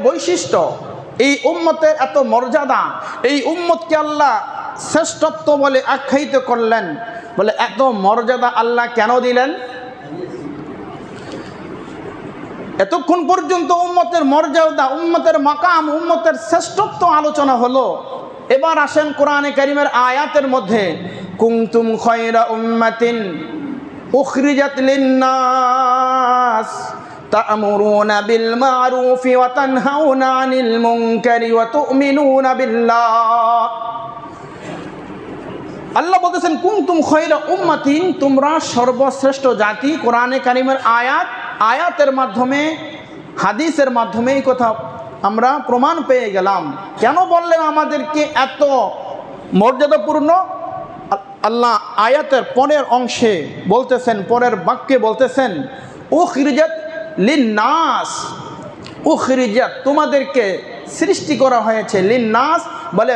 বৈশিষ্ট্য, এই উম্মতের এত মর্যাদা, এই উম্মতকে আল্লাহ শ্রেষ্ঠত্ব বলে আখ্যায়িত করলেন। বলে এত মর্যাদা আল্লাহ কেন দিলেন? এতক্ষণ পর্যন্ত উম্মতের মর্যাদা, উম্মতের মাকাম, উম্মতের শ্রেষ্ঠত্ব আলোচনা হলো। এবার আসেন কোরআনে কারীমের আয়াতের মধ্যে, কুনতুম খায়রা উম্মাতিন উখরিজাত লিন-নাস তা'মুরুনা বিল মা'রুফি ওয়া তানহাউনা আনিল মুনকারি ওয়া তু'মিনুনা বিল্লাহ। আল্লাহ বলতেছেন কুনতুম খায়রা উম্মাতিন, তোমরা সর্বশ্রেষ্ঠ জাতি। কোরআনে কারীমের আয়াতের মাধ্যমে, হাদিসের মাধ্যমে এই কথা আমরা প্রমাণ পেয়ে গেলাম। কেন বললেন আমাদেরকে এত মর্যাদাপূর্ণ? আল্লাহ আয়াতের পরের অংশে বলতেছেন, পরের বাক্যে বলতেছেন, উখরিজাত লিন-নাস, উখরিজাত তোমাদেরকে সৃষ্টি করা হয়েছে, লিন-নাস বলে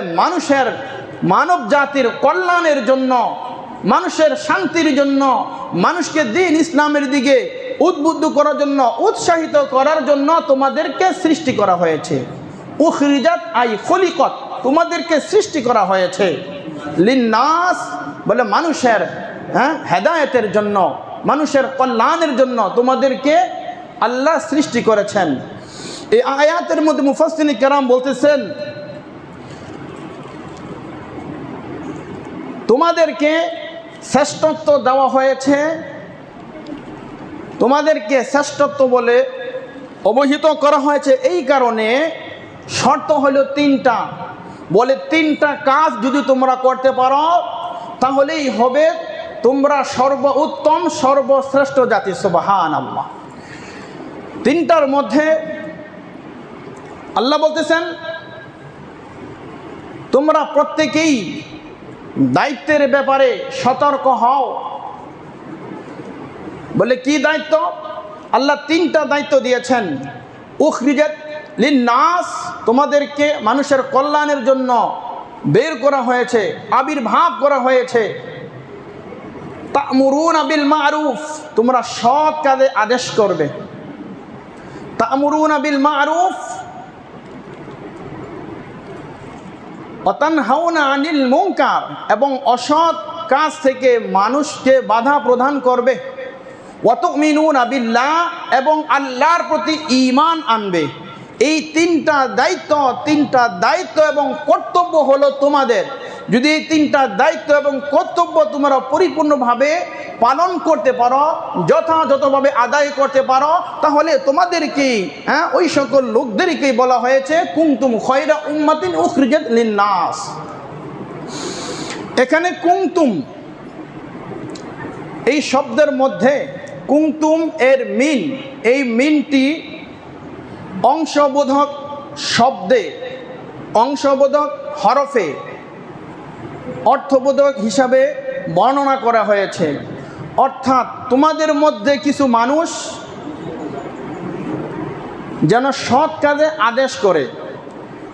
মানব জাতির কল্যাণের জন্য, মানুষের শান্তির জন্য, মানুষকে দ্বীন ইসলামের দিকে উদ্বুদ্ধ করার জন্য, উৎসাহিত করার জন্য তোমাদেরকে সৃষ্টি করা হয়েছে। উখরিজাত আই খলিকত, তোমাদেরকে সৃষ্টি করা হয়েছে। লিন-নাস বলে মানুষের হেদায়েতের জন্য, মানুষের কল্যাণের জন্য তোমাদেরকে আল্লাহ সৃষ্টি করেছেন। এই আয়াতের মধ্যে মুফাসসিরিন কেরাম বলতেছেন, তোমাদেরকে শ্রেষ্ঠত্ব দেওয়া হয়েছে, তোমাদেরকে শ্রেষ্ঠত্ব বলে অবহিত করা হয়েছে এই কারণে, শর্ত হলো তিনটা। বলে তিনটা কাজ যদি তোমরা করতে পারো তাহলেই হবে তোমরা সর্বোত্তম সর্বশ্রেষ্ঠ জাতি। সুবহানাল্লাহ। তিনটার মধ্যে আল্লাহ বলতেছেন, তোমরা প্রত্যেকেই দায়িত্বের ব্যাপারে সতর্ক হও। বলে কি দায়িত্ব? আল্লাহ তিনটা দায়িত্ব দিয়েছেন। উখরিজাত লিন-নাস, তোমাদেরকে মানুষের কল্যাণের জন্য বের করা হয়েছে, আবির্ভাব করা হয়েছে। তা'মুরুনা বিল মা'রুফ, তোমরা সৎ কাজে আদেশ করবে। তা'মুরুনা বিল মা'রুফ ওয়া তানহাউনা আনিল মুনকার, এবং অসৎ কাজ থেকে মানুষকে বাধা প্রদান করবে। ওয়া তু'মিনুনা বিল্লাহ, এবং আল্লাহর প্রতি ঈমান আনবে। এই তিনটা দায়িত্ব এবং কর্তব্য হলো তোমাদের। যদি এই তিনটা দায়িত্ব এবং কর্তব্য তোমরা পরিপূর্ণভাবে পালন করতে পারো, যথাযথভাবে আদায় করতে পারো, তাহলে তোমাদেরকে ওই সকল লোকদেরকেই বলা হয়েছে কুনতুম খায়রা উম্মাতিন উখরিজাত লিন-নাস। এখানে কুনতুম এই শব্দের মধ্যে, কুনতুম এর মিন, এই মিনটি অংশবোধক শব্দে, অংশবোধক হরফে অর্থবোধক হিসাবে বর্ণনা করা হয়েছে। অর্থাৎ তোমাদের মধ্যে কিছু মানুষ যেন সৎ কাজে আদেশ করে।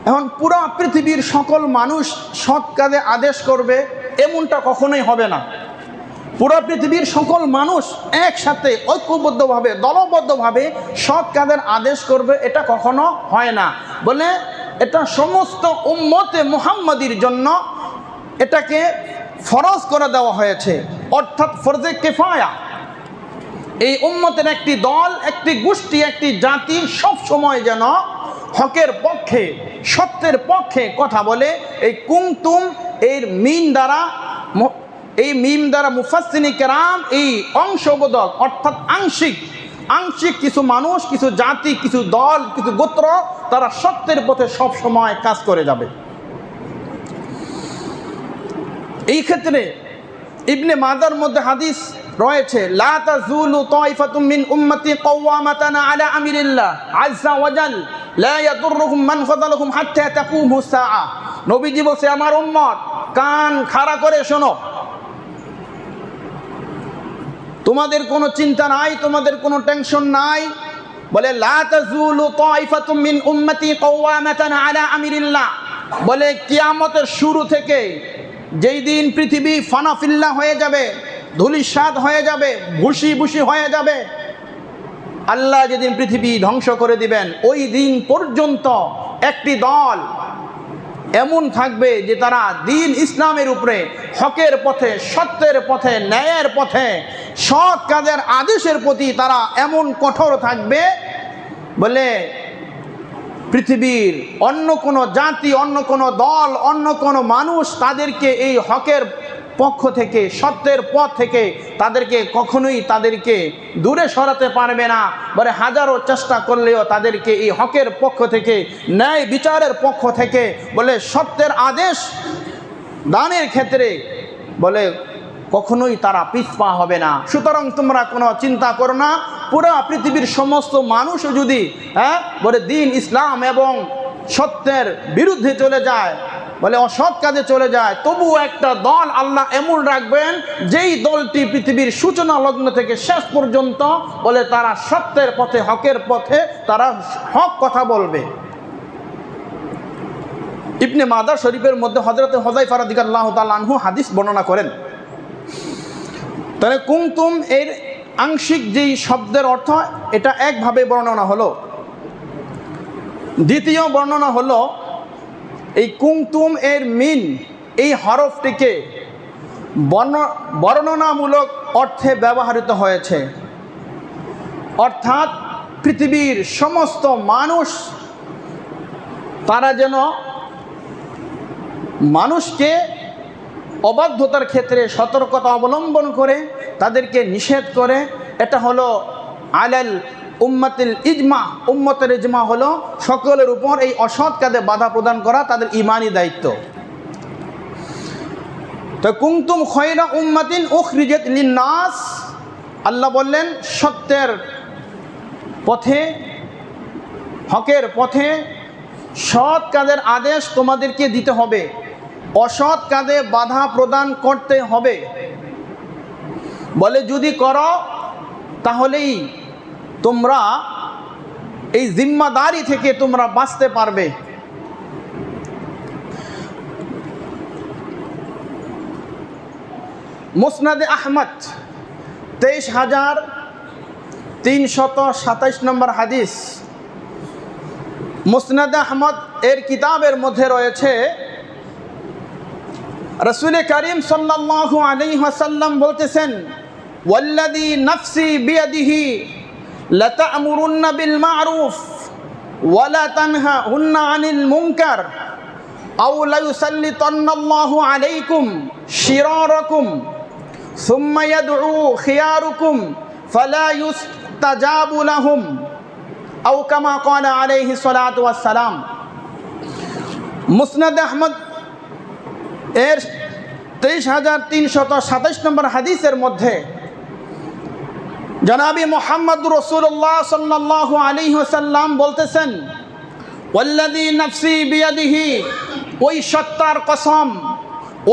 এখন পুরো পৃথিবীর সকল মানুষ সৎ কাজে আদেশ করবে এমনটা কখনোই হবে না। পুরো পৃথিবীর সকল মানুষ একসাথে ঐক্যবদ্ধভাবে, দলবদ্ধভাবে সৎ কাজের আদেশ করবে, এটা কখনো হয় না। বলে এটা সমস্ত উম্মতে মুহাম্মাদির জন্য এটাকে ফরজ করে দেওয়া হয়েছে, অর্থাৎ ফরজে কিফায়া। এই উম্মতের একটি দল, একটি গোষ্ঠী, একটি জাতি সব সময় যেন হকের পক্ষে, সত্যের পক্ষে কথা বলে। এই কুনতুম এর মিম দ্বারা মুফাসসিরিন কেরাম এই অংশবোধক অর্থাৎ আংশিক কিছু মানুষ, কিছু জাতি, কিছু দল, কিছু গোত্র, তারা সত্যের পথে সব সময় কাজ করে যাবে। এই ক্ষেত্রে ইবনে মাজার মধ্যে হাদিস রয়েছে, লা তাজুলু তাইফাতুম মিন উম্মতি কাওয়ামাতান আলা আমরিল্লাহ আযজা ওয়া জাল লা ইয়াদুররুহুম মান খাযালাহুম হাত্তা তাকুমুস সাআ। নবীজি বলছে, আমার উম্মত কান খাড়া করে শোনো, তোমাদের কোনো চিন্তা নাই, তোমাদের কোনো টেনশন নাই। বলে লা তাজুলু তাইফাতুম মিন উম্মতি কাওয়ামাতান আলা আমরিল্লাহ, বলে কিয়ামতের শুরু থেকে যেই দিন পৃথিবী ফানাফিল্লা হয়ে যাবে, ধূলিসাৎ হয়ে যাবে, ভুসি হয়ে যাবে, আল্লাহ যেদিন পৃথিবী ধ্বংস করে দিবেন ওই দিন পর্যন্ত একটি দল এমন থাকবে যে তারা দ্বীন ইসলামের উপরে হকের পথে, সত্যের পথে, ন্যায়ের পথে, সৎ কাজের আদেশের প্রতি তারা এমন কঠোর থাকবে বলে পৃথিবীর অন্য কোনো জাতি, অন্য কোনো দল, অন্য কোনো মানুষ তাদেরকে এই হকের পক্ষ থেকে, সত্যের পথ থেকে তাদেরকে কখনোই দূরে সরাতে পারবে না। বলে হাজারো চেষ্টা করলেও তাদেরকে এই হকের পক্ষ থেকে, ন্যায় বিচারের পক্ষ থেকে, বলে সত্যের আদেশ দানের ক্ষেত্রে বলে কখনোই তারা পিছপা হবে না। সুতরাং তোমরা কোনো চিন্তা করো না, পুরা পৃথিবীর সমস্ত মানুষও যদি বলে দ্বীন ইসলাম এবং সত্যের বিরুদ্ধে চলে যায়, বলে অসৎ কাজে চলে যায়, তবুও একটা দল আল্লাহ এমন রাখবেন যেই দলটি পৃথিবীর সূচনা লগ্ন থেকে শেষ পর্যন্ত বলে তারা সত্যের পথে, হকের পথে তারা হক কথা বলবে। ইবনে মাজাহ শরীফের মধ্যে হযরত হুযায়ফা রাদিয়াল্লাহু তাআলা আনহু হাদিস বর্ণনা করেন। তাহলে কুনতুম এর আংশিক যেই শব্দের অর্থ, এটা একভাবে বর্ণনা হলো। দ্বিতীয় বর্ণনা হলো এই কুনতুম এর মিন এই হরফটিকে বর্ণনামূলক অর্থে ব্যবহৃত হয়েছে, অর্থাৎ পৃথিবীর সমস্ত মানুষ তারা যেন মানুষকে অবাধ্যতার ক্ষেত্রে সতর্কতা অবলম্বন করে, তাদেরকে নিষেধ করে। এটা হলো আলাল উম্মাতিল ইজমা, উম্মতের ইজমা হলো সকলের উপর এই অসৎ কাজে বাধা প্রদান করা তাদের ঈমানি দায়িত্ব। তো কুনতুম খায়রা উম্মাতিন উখরিজাত লিন-নাস, আল্লাহ বললেন সত্যের পথে, হকের পথে সৎ কাজের আদেশ তোমাদেরকে দিতে হবে, অসৎ কাজে বাধা প্রদান করতে হবে। বলে যদি করো তাহলেই তোমরা এই জিম্মাদারি থেকে তোমরা বাঁচতে পারবে। মুসনাদে আহমদ 23,327 নম্বর হাদিস। মুসনাদে আহমদ এর কিতাবের মধ্যে রয়েছে রাসূল করিম সাল্লাল্লাহু আলাইহি ওয়াসাল্লাম বলতেছেন, ওয়াল্লাযী নাফসি বিয়াদিহি লাতা'মুরুন্না বিল মা'রুফ ওয়া লা তানহাউন্না আনিল মুনকার আও লা ইউসাল্লিতান্নাল্লাহু আলাইকুম শিরারাকুম সুম্মা ইয়াদউ খিয়ারুকুম ফালা ইউস্তাজাবু লাহুম আও কামা ক্বালা আলাইহি সালাতু ওয়াস সালাম। মুসনাদ আহমদ এর 23,327 নম্বর হাদিসের মধ্যে জনাবি মুহাম্মদ রাসূলুল্লাহ সাল্লাল্লাহু আলাইহি ওয়াসাল্লাম বলতেছেন, ওয়াল্লাযী নাফসি বিয়াদিহি, ওই সত্তার কসম,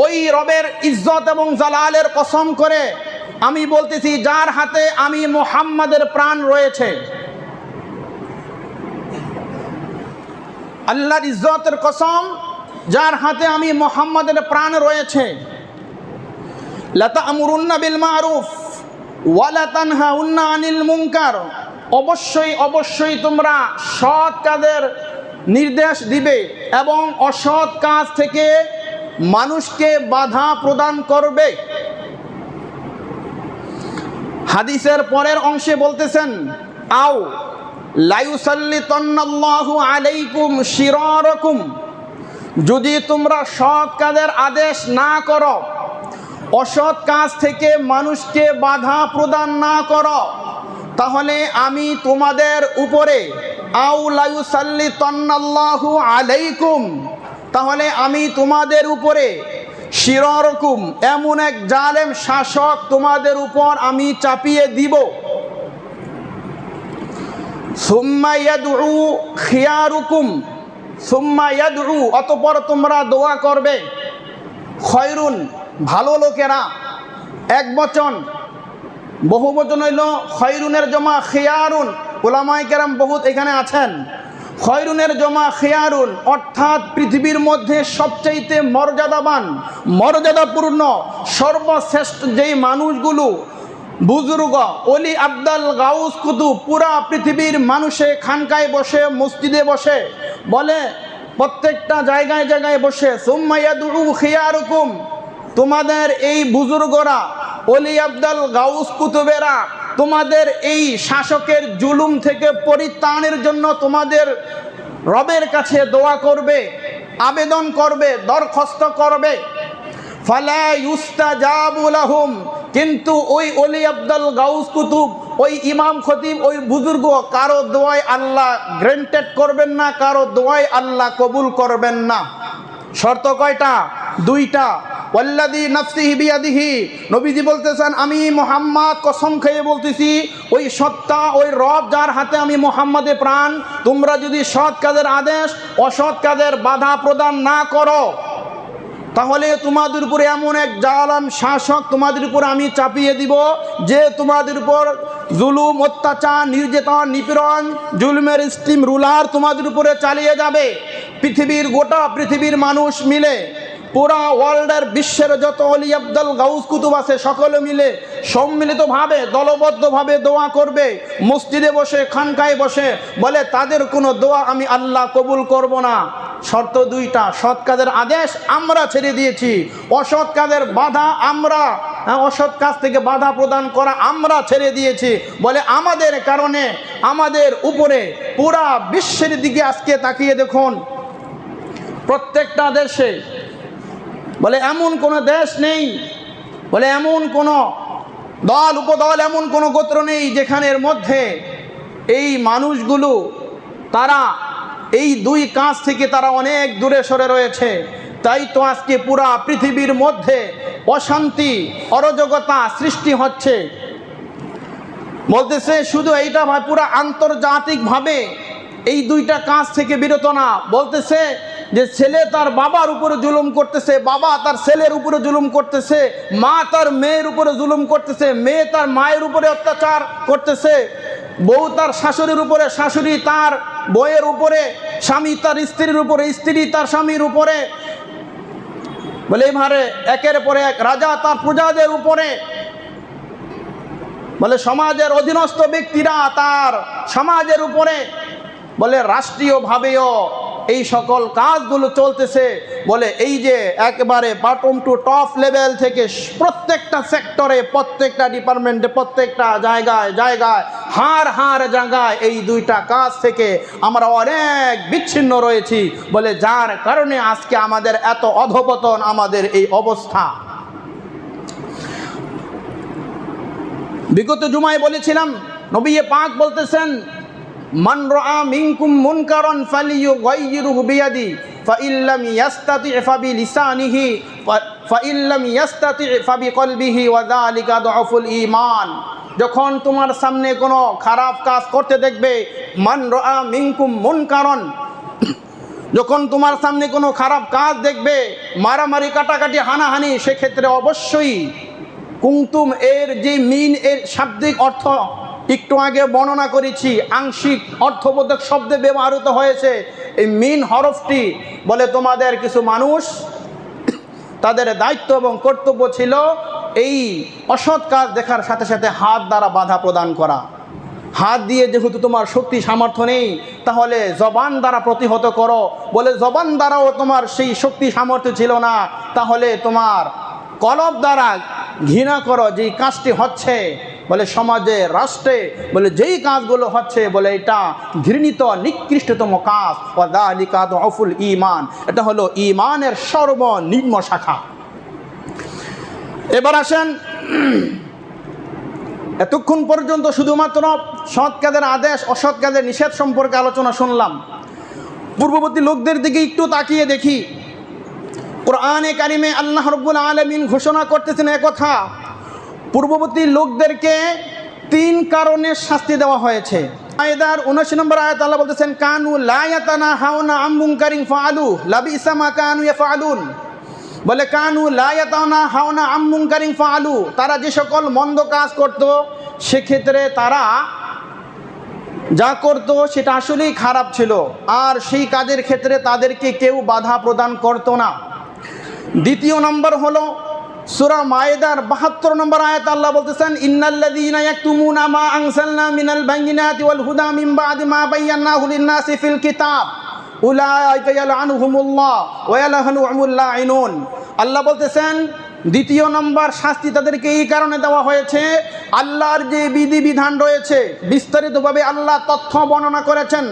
ওই রবের ইজ্জত এবং জালালের কসম করে আমি বলতেছি যার হাতে আমি মুহাম্মাদের প্রাণ রয়েছে। আল্লাহর ইজ্জতের কসম, যার হাতে আমি মুহাম্মাদের প্রাণ রয়েছে, লাতা'মুরুন্না বিল মা'রুফ ওয়া লা তানহাউন্না আনিল মুনকার, অবশ্যই অবশ্যই তোমরা সৎ কাজের নির্দেশ দিবে এবং অসৎ কাজ থেকে মানুষকে বাধা প্রদান করবে। হাদিসের পরের অংশে বলতেছেন, আও লা ইউসাল্লিতান্নাল্লাহু আলাইকুম শিরারাকুম, যদি তোমরা সৎ কাজের আদেশ না করো, অসৎ কাজ থেকে মানুষকে বাধা প্রদান না করো, তাহলে আমি তোমাদের উপরে, আও লা ইউসাল্লিতান্নাল্লাহু আলাইকুম, তাহলে আমি তোমাদের উপরে শিরারাকুম, এমন এক জালেম শাসক তোমাদের উপর আমি চাপিয়ে দিব। সুম্মা ইয়াদউ খিয়ারুকুম, সুম্মা ইয়াদউ, অতঃপর তোমরা দোয়া করবে, খয়রুন, ভালো লোকেরা, এক বচন, বহু বচন হইল খয়রুনের জমা খিয়ারুন, উলামায়ে কেরাম বহুত এখানে আছেন। খয়রুনের জমা খিয়ারুন, অর্থাৎ পৃথিবীর মধ্যে সবচাইতে মর্যাদাবান, মর্যাদাপূর্ণ, সর্বশ্রেষ্ঠ যেই মানুষগুলো বুজুর্গ অলি আব্দাল গাউস কুতুব পুরা পৃথিবীর মানুষে খানকায় বসে, মসজিদে বসে বলে, প্রত্যেকটা জায়গায় জায়গায় বসে, সুম্মা ইয়াদউ খিয়ারুকুম, তোমাদের এই বুজুর্গরা, অলি আব্দাল গাউস কুতুবেরা তোমাদের এই শাসকের জুলুম থেকে পরিত্রাণের জন্য তোমাদের রবের কাছে দোয়া করবে, আবেদন করবে, দরখাস্ত করবে। ফালা ইউস্তাজাবু লাহুম, কিন্তু ওই অলি আব্দাল গাউস কুতুব, ওই ইমাম খতিব, ওই বুজুর্গ কারো দোয়ায় আল্লাহ গ্রান্টেড করবেন না, কারো দোয়ায় আল্লাহ কবুল করবেন না। শর্ত কয়টা? দুইটা। ওয়াল্লাযী নাফসিহি বিয়াদিহি, নবীজি বলতেছেন আমি মুহাম্মদ কসম খেয়ে বলতেছি, ওই সত্তা, ওই রব যার হাতে আমি মুহাম্মাদের প্রাণ, তোমরা যদি সৎ কাজের আদেশ অসৎ কাজের বাধা প্রদান না করো, তাহলে তোমাদের উপরে এমন এক জালেম শাসক তোমাদের উপর আমি চাপিয়ে দিব, যে তোমাদের উপর জুলুম, অত্যাচার, নির্যাতন, নিপীড়ন, জুলুমের স্টিম রুলার তোমাদের উপরে চালিয়ে যাবে। পৃথিবীর গোটা পৃথিবীর মানুষ মিলে, পুরা ওয়ার্ল্ডের বিশ্বের যত অলি আব্দাল গাউস কুতুব আছে সকলে মিলে সম্মিলিতভাবে দলবদ্ধভাবে দোয়া করবে, মসজিদে বসে, খানকায় বসে, বলে তাদের কোনো দোয়া আমি আল্লাহ কবুল করব না। শর্ত দুইটা, সৎ কাজের আদেশ আমরা ছেড়ে দিয়েছি, অসৎ কাজের বাধা আমরা, অসৎ কাজ থেকে বাধা প্রদান করা আমরা ছেড়ে দিয়েছি। বলে আমাদের কারণে আমাদের উপরে পুরা বিশ্বের দিকে আজকে তাকিয়ে দেখুন, প্রত্যেকটা দেশে বলে এমন কোনো দেশ নেই, বলে এমন কোনো দল উপদল, এমন কোনো গোত্র নেই যেখানের মধ্যে এই মানুষগুলো তারা এই দুই কাজ থেকে তারা অনেক দূরে সরে রয়েছে। তাই তো আজকে পুরা পৃথিবীর মধ্যে অশান্তি, অরাজকতা সৃষ্টি হচ্ছে। বলতেছে শুধু এইটা ভাই, পুরা আন্তর্জাতিকভাবে এই দুইটা কাজ থেকে বিরত না। বলতেছে যে ছেলে তার বাবার উপরে জুলুম করতেছে, বাবা তার ছেলের উপরে জুলুম করতেছে, মা তার মেয়ের উপরে জুলুম করতেছে, মেয়ে তার মায়ের উপরে অত্যাচার করতেছে, বউ তার শাশুড়ির উপরে, শাশুড়ি তার বউয়ের উপরে, স্বামী তার স্ত্রীর উপরে, স্ত্রী তার স্বামীর উপরে। বলে এবারে একের পরে এক, রাজা তার প্রজাদের উপরে। বলে সমাজের অধীনস্থ ব্যক্তিরা তার সমাজের উপরে। বলে রাষ্ট্রীয়ভাবেও এই সকল কাজগুলো চলতেছে। বলে এই যে একেবারে বটম টু টপ লেভেল থেকে প্রত্যেকটা সেক্টরে, প্রত্যেকটা ডিপার্টমেন্টে, প্রত্যেকটা জায়গায় জায়গায়, হার জায়গায় এই দুইটা কাজ থেকে আমরা অনেক বিচ্ছিন্ন রয়েছি। বলে যার কারণে আজকে আমাদের এত অধপতন, আমাদের এই অবস্থা। বিগত জুমায় বলেছিলাম, নবী পাক বলতেছেন মান রাআ মিনকুম মুনকারান ফালিয়ুগাইয়িরহু বিয়াদি ফাইল্লাম ইয়াস্তাতি ফাবিলিসানিহি ফাইল্লাম ইয়াস্তাতি ফাবিকলবিহি ওয়া যালিকা দুআফুল ঈমান। যখন তোমার সামনে কোনো খারাপ কাজ করতে দেখবে, মান রাআ মিনকুম মুনকারান, যখন তোমার সামনে কোনো খারাপ কাজ দেখবে, মারামারি, কাটাকাটি, হানাহানি, সেক্ষেত্রে অবশ্যই কুমতুম এর যে মিন এর শাব্দিক অর্থ একটু আগে বর্ণনা করেছি, আংশিক অর্থবোধক শব্দে ব্যবহৃত হয়েছে। এই মিন হরফটি বলে তোমাদের কিছু মানুষ, তাদের দায়িত্ব এবং কর্তব্য ছিল এই অসৎ কাজ দেখার সাথে সাথে হাত দ্বারা বাধা প্রদান করা। হাত দিয়ে যেহেতু তোমার শক্তি সামর্থ্য নেই, তাহলে জবান দ্বারা প্রতিহত করো। বলে জবান দ্বারাও তোমার সেই শক্তি সামর্থ্য ছিল না, তাহলে তোমার কলব দ্বারা ঘৃণা করো যেই কাজটি হচ্ছে। বলে সমাজে, রাষ্ট্রে, বলে যেই কাজগুলো হচ্ছে, বলে এটা ঘৃণিত নিকৃষ্টতম কাজ। ওয়া যালিকা দুআফুল ঈমান, এটা হলো ঈমানের সর্বনিম্ন শাখা। এবার আসেন, এতক্ষণ পর্যন্ত শুধুমাত্র সৎ কাজের আদেশ, অসৎ কাজের নিষেধ সম্পর্কে আলোচনা শুনলাম। পূর্ববর্তী লোকদের দিকে একটু তাকিয়ে দেখি। কোরআনে কারিমে আল্লাহ রাব্বুল আলামিন ঘোষণা করতেছেন একথা, পূর্ববর্তী লোকদেরকে 3 কারণে শাস্তি দেওয়া হয়েছে। মাইদার 19 নম্বর আয়াত আল্লাহ বলতেছেন কানু লা ইয়াতানাহাউনা আন মুনকারিন ফাআলু লাবিসা মা কানু ইয়াফআলুন। বলে কানু লা ইয়াতানাহাউনা আন মুনকারিন ফাআলু, তারা যে সকল মন্দ কাজ করত, সেক্ষেত্রে তারা যা করত সেটা আসলেই খারাপ ছিল, আর সেই কাজের ক্ষেত্রে তাদেরকে কেউ বাধা প্রদান করত না। দ্বিতীয় নম্বর হলো সূরা মায়েদার ৭২ নম্বর আয়াত আল্লাহ বলতেছেন, ইন্নাল্লাযীনা ইয়াকতুমুনা মা আনসালনা মিনাল বাইয়িনাতি ওয়াল হুদা মিন বা'দি মা বায়্যানাহু লিন-নাসি ফিল কিতাব উলাইকা ইয়ালআনুহুমুল্লাহ ওয়া ইয়ালআনুহুমুল লাঈনুন। আল্লাহ বলতেছেন দ্বিতীয় নম্বর শাস্তি তাদেরকে এই কারণে দেওয়া হয়েছে, আল্লাহর যে বিধিবিধান রয়েছে বিস্তারিতভাবে আল্লাহ তথ্য বর্ণনা করেছেন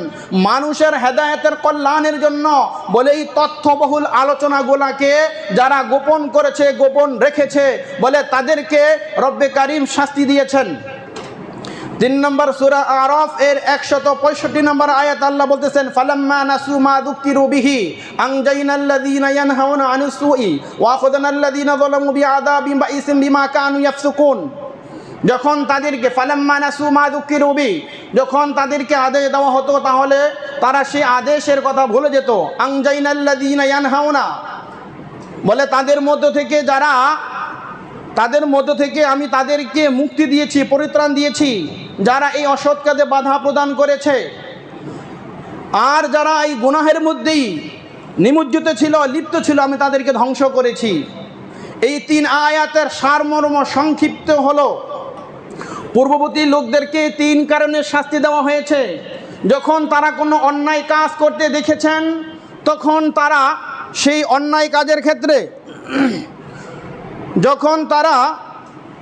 মানুষের হেদায়েতের কল্যাণের জন্য, বলে এই তথ্যবহুল আলোচনাগুলাকে যারা গোপন করেছে, গোপন রেখেছে, বলে তাদেরকে রব্বে কারিম শাস্তি দিয়েছেন। 3 নম্বর সূরা আরাফ এর 165 নম্বর আয়াত আল্লাহ বলতেছেন, ফালাম্মা নাসু মা যুকিরু বিহি আনজাইনাল্লাযীনা ইয়ানহাউনা আনিস সুই ওয়া আখাযনাল্লাযীনা যালামু বিআযাবিন বাঈসিন বিমা কানু ইয়াফসুকুন। যখন তাদেরকে ফালাম্মা নাসু মা যুকিরু বিহি, যখন তাদেরকে আদেশ দেওয়া হতো তাহলে তারা সেই আদেশের কথা ভুলে যেত। আনজাইনাল্লাযীনা ইয়ানহাউনা, বলে তাদের মধ্য থেকে আমি তাদেরকে মুক্তি দিয়েছি, পরিত্রাণ দিয়েছি যারা এই অসৎ কাজে বাধা প্রদান করেছে, আর যারা এই গুনাহের মধ্যেই নিমজ্জিত ছিল, লিপ্ত ছিল, আমি তাদেরকে ধ্বংস করেছি। এই 3 আয়াতের সারমর্ম সংক্ষিপ্ত হলো, পূর্ববর্তী লোকদেরকে 3 কারণে শাস্তি দেওয়া হয়েছে। যখন তারা কোনো অন্যায় কাজ করতে দেখেছেন, তখন তারা সেই অন্যায় কাজের ক্ষেত্রে যখন তারা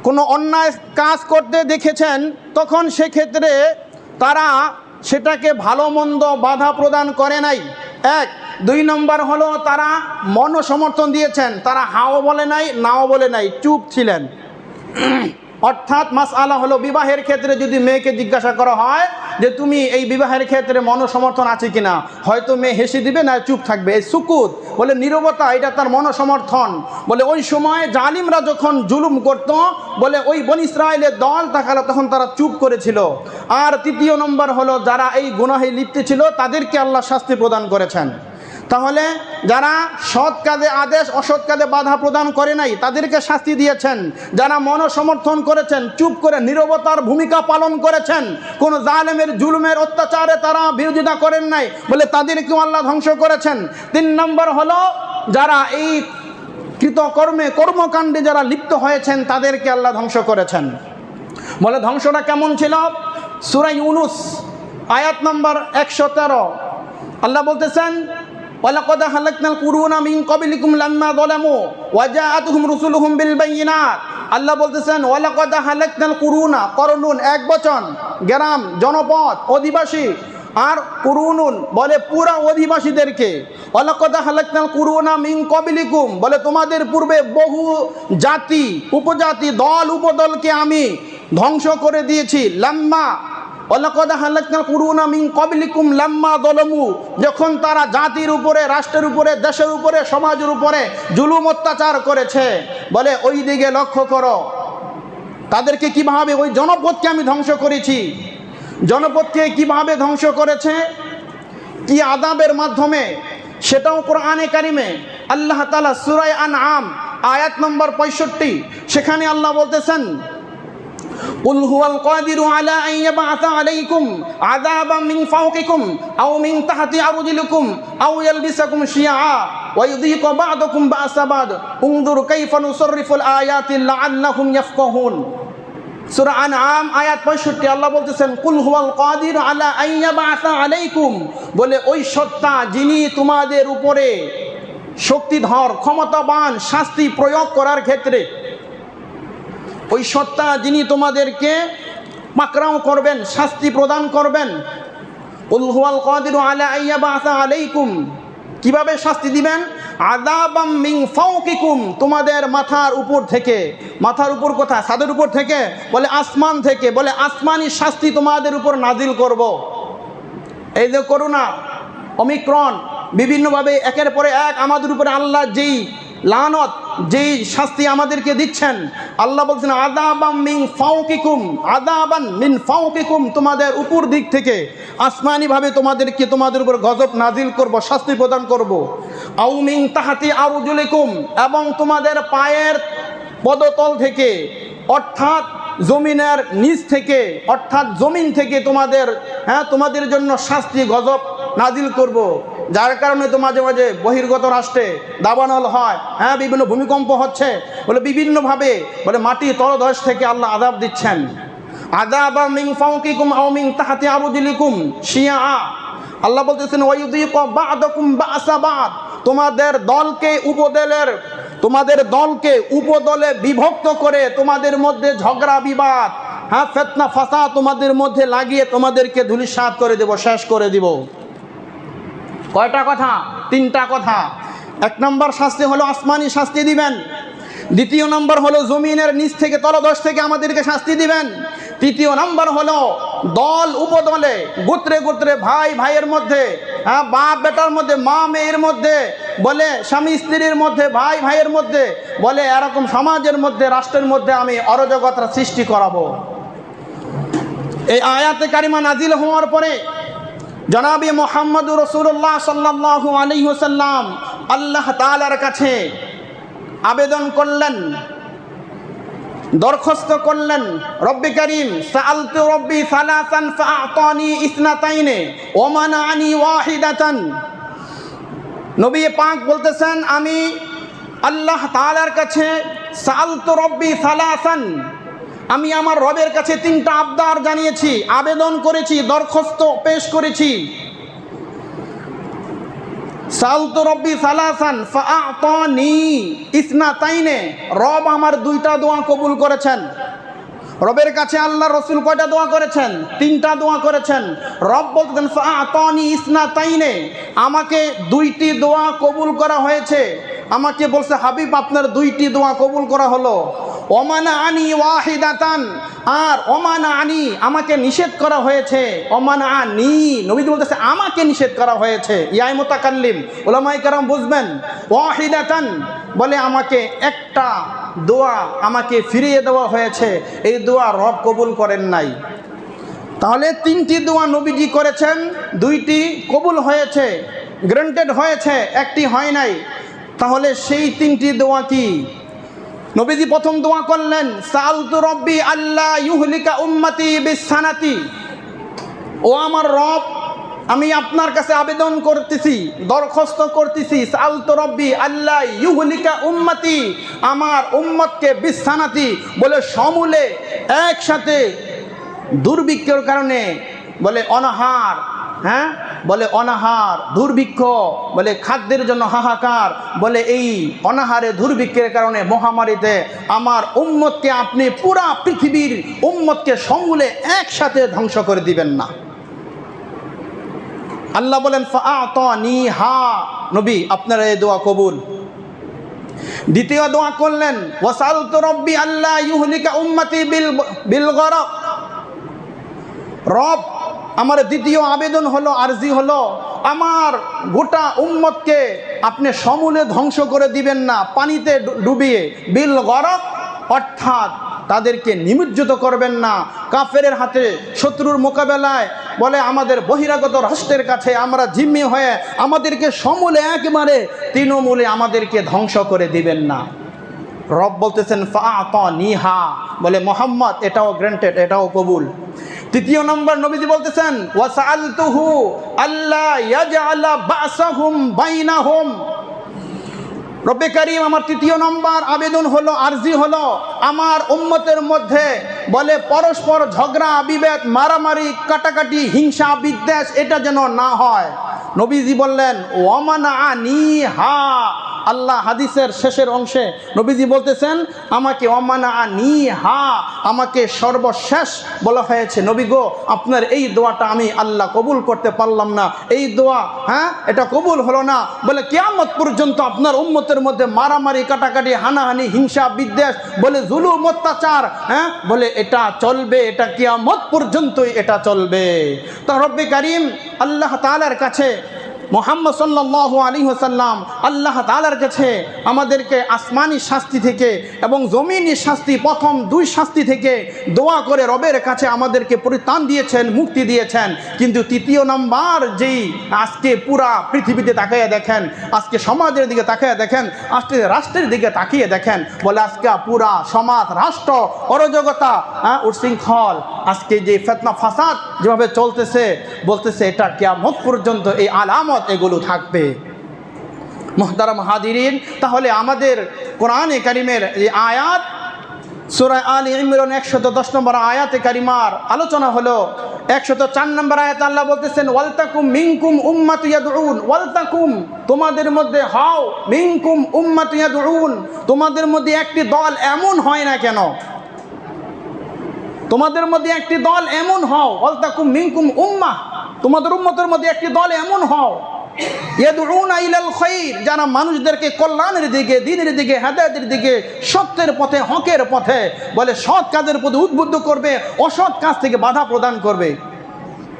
কোনো অন্যায় কাজ করতে দেখেছেন, তখন সেক্ষেত্রে তারা সেটাকে ভালো মন্দ বাধা প্রদান করে নাই। 1। 2 নম্বর হলো তারা মনসমর্থন দিয়েছেন, তারা হাও বলে নাই, নাও বলে নাই, চুপ ছিলেন। অর্থাৎ মাসআলা হলো, বিবাহের ক্ষেত্রে যদি মেয়েকে জিজ্ঞাসা করা হয় যে তুমি এই বিবাহের ক্ষেত্রে মনসমর্থন আছে কিনা, হয়তো মেয়ে হেসে দিবে না চুপ থাকবে, এই সুকুত বলে নীরবতা, এটা তার মনসমর্থন। বলে ওই সময় জালিমরা যখন জুলুম করত, বলে ওই বনী ইসরাইলের দল তাকালো, তখন তারা চুপ করেছিল। আর 3 নম্বর হলো যারা এই গুনাহে লিপ্ত ছিল তাদেরকে আল্লাহ শাস্তি প্রদান করেছেন। তাহলে যারা সৎ কাজে আদেশ, অসৎ কাজে বাধা প্রদান করে নাই তাদেরকে শাস্তি দিয়েছেন। যারা মনসমর্থন করেছেন, চুপ করে নীরবতার ভূমিকা পালন করেছেন, কোন জালেমের জুলুমের অত্যাচারে তারা বিরোধিতা করেন নাই, বলে তাদেরকেও আল্লাহ ধ্বংস করেছেন। 3 নম্বর হলো যারা এই কৃতকর্মে কর্মকাণ্ডে যারা লিপ্ত হয়েছেন তাদেরকে আল্লাহ ধ্বংস করেছেন। বলে ধ্বংসটা কেমন ছিল? সূরা ইউনূস আয়াত নম্বর 113 আল্লাহ বলতেছেন, ওয়ালাকাদ হালাকনাল কুরুনা মিন ক্বাবলিকুম লাম্মা যালামু ওয়া জাআতুহুম রুসুলুহুম বিল বায়িনাত। আল্লাহ বলতেছেন ওয়ালাকাদ হালাকনাল কুরুনা, করুন একবচন, গ্রাম, জনপদ, অধিবাসী, আর কুরুনুন বলে পুরা অধিবাসীদেরকে। ওয়ালাকাদ হালাকনাল কুরুনা মিন ক্বাবলিকুম, বলে তোমাদের পূর্বে বহু জাতি, উপজাতি, দল, উপদলকে আমি ধ্বংস করে দিয়েছি। লাম্মা ওয়ালাকাদ হালাকনাল কুরুনা মিন ক্বাবলিকুম লাম্মা যালামু, যখন তারা জাতির উপরে, রাষ্ট্রের উপরে, দেশের উপরে, সমাজের উপরে জুলুম অত্যাচার করেছে, বলে ওই দিকে লক্ষ্য করো তাদেরকে কিভাবে, ওই জনপদকে আমি ধ্বংস করেছি। জনপদকে কিভাবে ধ্বংস করেছে, কি আযাবের মাধ্যমে, সেটাও কোরআনে কারিমে আল্লাহ তাআলা সূরা আনআম আয়াত নম্বর 65 সেখানে আল্লাহ বলতেছেন, কুল হুয়াল কাদিরু আলা আন ইয়াবআসা আলাইকুম আযাবাম মিন ফাওকিকুম আও মিন তাহতি আরজুলিকুম আও ইয়ালবিসাকুম শিয়া ওয়া ইযীকা বা'দাকুম বা'সা বা'দ উনজুর কাইফা নুসাররিফুল আয়াতি লাআল্লাহুম ইয়াফকাহুন। সূরা আনআম আয়াত 65 আল্লাহ বলতেছেন, কুল হুয়াল কাদিরু আলা আন ইয়াবআসা আলাইকুম, বলে ওই সত্তা যিনি তোমাদের উপরে শক্তিধর, ক্ষমতাবান, শাস্তি প্রয়োগ করার ক্ষেত্রে, ওই সত্তা যিনি তোমাদেরকে পাকড়াও করবেন, শাস্তি প্রদান করবেন। কুল হুয়াল কাদিরু আলা আন ইয়াবআসা আলাইকুম, কিভাবে শাস্তি দিবেন? আযাবাম মিন ফাওকিকুম, তোমাদের মাথার উপর থেকে। মাথার উপর কোথায়? ছাদের উপর থেকে? বলে আসমান থেকে। বলে আসমানি শাস্তি তোমাদের উপর নাজিল করব। এই যে করোনা, ওমিক্রন, বিভিন্নভাবে একের পরে এক আমাদের উপরে আল্লাহ যেই লানত, যেই শাস্তি আমাদেরকে দিচ্ছেন, আল্লাহ বলছেন আযাবাম মিন ফাওকিকুম, আযাবান মিন ফাওকিকুম, তোমাদের উপর দিক থেকে আসমানিভাবে তোমাদের উপর গজব নাজিল করব, শাস্তি প্রদান করব। আও মিন তাহতি আরজুলিকুম, এবং তোমাদের পায়ের পদতল থেকে, অর্থাৎ জমিনের নিচ থেকে, অর্থাৎ জমিন থেকে তোমাদের জন্য শাস্তি, গজব নাজিল করব। যার কারণে তো মাঝে মাঝে বহির্গত রাষ্ট্রে দাবানল হয়, হ্যাঁ, বিভিন্ন ভূমিকম্প হচ্ছে, বলে বিভিন্নভাবে বলে মাটি তলদেশ থেকে আল্লাহ আযাব দিচ্ছেন। আযাবা মিন ফাওকিকুম আও মিন তাহতি আরজুলিকুম শিয়া, আল্লাহ বলতেছেন ওয়ায়ুযীকু বা'দাকুম বা'সা বা'দ, তোমাদের দলকে উপদলে বিভক্ত করে তোমাদের মধ্যে ঝগড়া বিবাদ, হ্যাঁ, ফিতনা ফাসাদ তোমাদের মধ্যে লাগিয়ে তোমাদেরকে ধূলিসাৎ করে দেব, শেষ করে দিব। কয়টা কথা? 3টা কথা। 1 নম্বর শাস্তি হলো আসমানি শাস্তি দিবেন। 2য় নম্বর হলো জমিনের নিচ থেকে তলদেশ থেকে আমাদেরকে শাস্তি দিবেন। 3য় নম্বর হলো দল উপদলে, গোত্রে গোত্রে, ভাই ভাইয়ের মধ্যে, হ্যাঁ, বাপ বেটার মধ্যে, মা মেয়ের মধ্যে, বলে স্বামী স্ত্রীর মধ্যে, ভাই ভাইয়ের মধ্যে, বলে এরকম সমাজের মধ্যে, রাষ্ট্রের মধ্যে আমি অরাজকতা সৃষ্টি করাবো। এই আয়াতে কারিমা নাজিল হওয়ার পরে জনাবে মুহাম্মদুর রাসূলুল্লাহ সাল্লাল্লাহু আলাইহি ওয়াসাল্লাম আল্লাহ তাআলার কাছে আবেদন করলেন, দরখাস্ত করলেন, রব্বি করিম সাআলতু রব্বি সালাসান ফাআতানি ইসনাতাইনে ওয়া মানাআনি ওয়াহিদাতান। নবী পাক বলতেছেন, আমি আল্লাহ তাআলার কাছে সাআলতু রব্বি সালাসান, আমি আমার রবের কাছে 3টা আবদার জানিয়েছি, আবেদন করেছি, দরখাস্ত পেশ করেছি। সাআলতু রব্বি সালাসান ফাআতানি ইসনাতাইনে, রব আমার 2টা দোয়া কবুল করেছেন। রবের কাছে আল্লাহ রসুল কয়টা দোয়া করেছেন? 3টা দোয়া করেছেন। রব বলতেন ফাআতানি ইসনাতাইনে, আমাকে 2টি দোয়া কবুল করা হয়েছে। আমাকে বলছে হাবিব আপনার 2টি দোয়া কবুল করা হলো। ওমানা আনি ওয়াহিদাতান, আর ওমানা আনি আমাকে নিষেধ করা হয়েছে। ওমানা আনি নবী বলতেছে আমাকে নিষেধ করা হয়েছে। ইয়াই মুতাকাল্লিম উলামায়ে কেরাম বুঝবেন। ওয়াহিদাতান বলে আমাকে একটা দোয়া আমাকে ফিরিয়ে দেওয়া হয়েছে, এই দোয়া রব কবুল করেন নাই। তাহলে 3টি দোয়া নবীজি করেছেন, 2টি কবুল হয়েছে, গ্রান্টেড হয়েছে, 1টি হয় নাই। তাহলে সেই 3টি দোয়া কি? নবীজি প্রথম দোয়া করলেন সাআলতু রব্বি আল্লাহ ইউহলিকা উম্মতি বিসানাতি, ও আমার রব আমি আপনার কাছে আবেদন করতেছি, দরখাস্ত করতেছি, সাআলতু রব্বি আল্লাহ ইউহলিকা উম্মতি, আমার উম্মতকে বিসানাতি বলে সমূলে একসাথে দুর্ভিক্ষের কারণে, বলে অনাহার, হ্যাঁ, বলে অনাহার, দুর্ভিক্ষ, বলে খাদ্যের জন্য হাহাকার, বলে এই অনাহারে দুর্ভিক্ষের কারণে মহামারীতে আমার উম্মতকে আপনি পুরা পৃথিবীর উম্মতকে সমূলে একসাথে ধ্বংস করে দিবেন না। আল্লাহ বলেন ফাআতানিহা, নবী আপনার এই দোয়া কবুল। 2য় দোয়া করলেন ওয়াসালতু রব্বি আল্লাহ ইউহলিকা উম্মতি বিল গরক, রব আমার 2য় আবেদন হলো, আরজি হলো, আমার গোটা উম্মতকে আপনি সমূলে ধ্বংস করে দিবেন না, পানিতে ডুবিয়ে, বিল গরক অর্থাৎ তাদেরকে নিমজ্জিত করবেন না, কাফেরের হাতে শত্রুর মোকাবেলায়, বলে আমাদের বহিরাগত রাষ্ট্রের কাছে আমরা জিম্মি হয়ে আমাদেরকে সমূলে একেবারে তৃণমূলে আমাদেরকে ধ্বংস করে দিবেন না। রব বলতেছেন ফাআতানিহা, বলে মোহাম্মদ এটাও গ্রান্টেড, এটাও কবুল। 3য় নম্বর নবীজি বলতেছেন ওয়াসাআলতুহু আল্লাহ ইয়াজআলা বাসাহুম বাইনাহুম, রব্বে কারীম আমার 3য় নম্বর আবেদন হলো, আরজি হলো, আমার উম্মতের মধ্যে বলে পরস্পর ঝগড়া বিভেদ, মারামারি, কাটাকাটি, হিংসা বিদ্বেষ এটা যেন না হয়। নবীজি বললেন ওয়ামানাআনিহা, আল্লাহ হাদিসের শেষের অংশে নবীজি বলতেছেন আমাকে ওয়ামানাআনিহা, আমাকে সর্বশেষ বলা হয়েছে, নবী গো আপনার এই দোয়াটা আমি আল্লাহ কবুল করতে পারলাম না, এই দোয়া, হ্যাঁ, এটা কবুল হলো না, বলে কিয়ামত পর্যন্ত আপনার উম্মতের মধ্যে মারামারি, কাটাকাটি, হানাহানি, হিংসা বিদ্বেষ, বলে জুলুম অত্যাচার, হ্যাঁ, বলে এটা চলবে, এটা কিয়ামত পর্যন্তই এটা চলবে। তা রব্বে কারীম আল্লাহ তাআলার কাছে মুহাম্মদ সাল্লাল্লাহু আলাইহি ওয়াসাল্লাম আল্লাহ তাআলার কাছে আমাদেরকে আসমানি শাস্তি থেকে এবং জমিনি শাস্তি, প্রথম 2 শাস্তি থেকে দোয়া করে রবের কাছে আমাদেরকে পরিত্রাণ দিয়েছেন, মুক্তি দিয়েছেন। কিন্তু 3য় নম্বর যেই আজকে পুরা পৃথিবীতে তাকিয়ে দেখেন, আজকে সমাজের দিকে তাকিয়ে দেখেন, আজকে রাষ্ট্রের দিকে তাকিয়ে দেখেন, বলে আজকে পুরা সমাজ, রাষ্ট্র অরাজকতা, উচ্ছৃঙ্খল, আজকে যে ফিতনা ফাসাদ যেভাবে চলতেছে, বলতেছে এটা কিয়ামত পর্যন্ত এই আলামত এগুলো থাকবে। মুহতারাম হাদিরিন, তাহলে আমাদের কোরআনে কারিমের এই আয়াত সূরা আলে ইমরান 110 নম্বর আয়াতে কারিমার আলোচনা হলো। 104 নম্বর আয়াত আল্লাহ বলতেছেন ওয়ালতাকুম মিনকুম উম্মাতুন ইয়াদউন, ওয়ালতাকুম তোমাদের মধ্যে হও, মিনকুম উম্মাতুন ইয়াদউন তোমাদের মধ্যে একটি দল এমন হয় না কেন, তোমাদের মধ্যে একটি দল এমন হও, ওয়ালতাকুম মিনকুম উম্মাহ তোমাদের উম্মতের মধ্যে একটি দল এমন হও, ইয়াদউনা ইলাল খায়র যারা মানুষদেরকে কল্যাণের দিকে, দ্বীনের দিকে, হেদায়েতের দিকে, সত্যের পথে, হকের পথে বলে সৎ কাজের প্রতি উদ্বুদ্ধ করবে, অসৎ কাজ থেকে বাধা প্রদান করবে।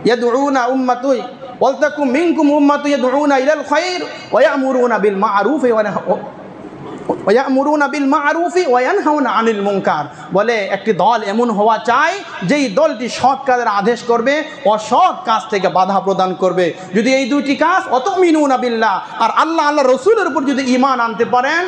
ইয়াদউনা উম্মাতুন ওয়ালতাকুম মিনকুম উম্মাতুন ইয়াদউনা ইলাল খায়র ওয়া ইয়ামুরুনা বিল মা'রুফি ওয়া ইয়ামুরুনা বিল মা'রুফি ওয়া ইয়ানহাউনা আনিল মুনকার বলে একটি দল এমন হওয়া চাই যেই দলটি সৎ কাজের আদেশ করবে, অসৎ কাজ থেকে বাধা প্রদান করবে। যদি এই দুইটি কাজ অতুমিনুনা বিল্লাহ আর আল্লাহ রসুলের উপর যদি ঈমান আনতে পারেন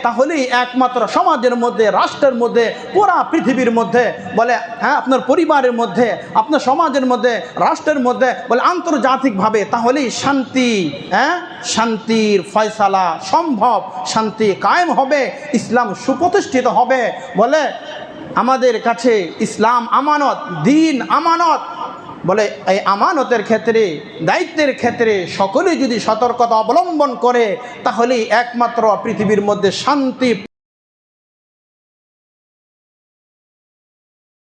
তাহলেই একমাত্র সমাজের মধ্যে, রাষ্ট্রের মধ্যে, পুরা পৃথিবীর মধ্যে বলে হ্যাঁ আপনার পরিবারের মধ্যে, আপনার সমাজের মধ্যে, রাষ্ট্রের মধ্যে বলে আন্তর্জাতিকভাবে তাহলেই শান্তি, শান্তির ফয়সালা সম্ভব, শান্তি কায়েম হবে, ইসলাম সুপ্রতিষ্ঠিত হবে। বলে আমাদের কাছে ইসলাম আমানত, দ্বীন আমানত, বলে এই আমানতের ক্ষেত্রে, দায়িত্বের ক্ষেত্রে সকলেই যদি সতর্কতা অবলম্বন করে তাহলেই একমাত্র পৃথিবীর মধ্যে শান্তি